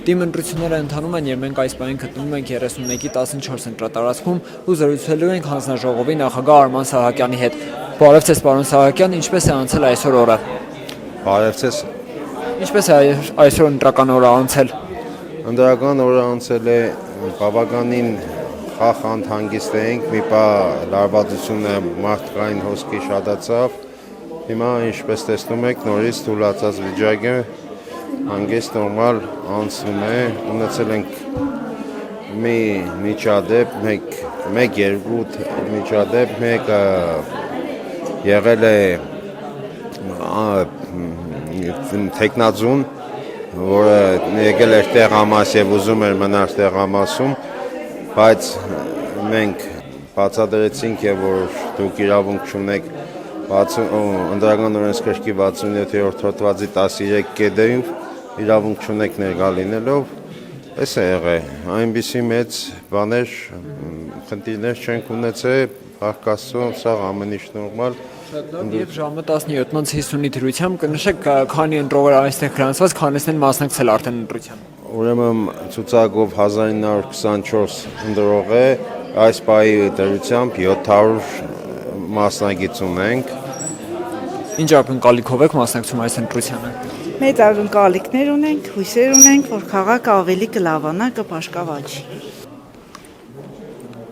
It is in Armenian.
Թիմ ընտրությունները ընթանում են, եւ մենք այս պահին գտնվում ենք 31-ի 14 ընտրատարածքում ու զրուցելու ենք հանձնաժողովի նախագահ Արման Սահակյանի հետ։ Բարև ձեզ, պարոն Սահակյան, ինչպես է անցել այսօր օրը։ Բարև ձեզ։ Ինչպես է այսօր ընտրական օրը անցել։ Ընտրական օրը անցել է բավականին խախանդ հանգիստ էինք, մի պա լարվածությունը մարդկային հոսքի շատացավ։ Հիմա ինչպես տեսնում եք, նորից թուլացած վիճակ է, հանգիստ նորմալ անցնում է, ունեցել ենք մի միջադեպ, մեկ-երկու միջադեպ, մեկը եղել է թեկնածուն, որը եկել էր տեղամաս եւ ուզում էր մնալ տեղամասում, բայց մենք բացատրեցինք եւ որ դուք իրավունք չունեք ընտրական օրենսգրքի 67-րդ հոդվածի 13 կետերով իրավունք չունեք ներկա լինելով, էս է եղել, այնպիսի մեծ բաներ, խնդիրներ չենք ունեցել, փառք Աստծո, սա ամեն ինչ նորմալ։ Եվ ժամը 17:50-ի դրությամբ կնշեք քանի ընտրողներ այստեղ գրանցված, քանիսն են մասնակցել արդեն ընտրությանը։ Ուրեմն ցուցակով 1924 ընտրող է, այս պահի դրությամբ 700 մասնակից ունենք։ Ինչ ակնկալիքով եք մասնակցում այս ընտրությանը։ Մեծ ակնկալիքներ ունենք, հույսեր ունենք, որ քաղաքը ավելի կլավանա, կպաշտպանվի։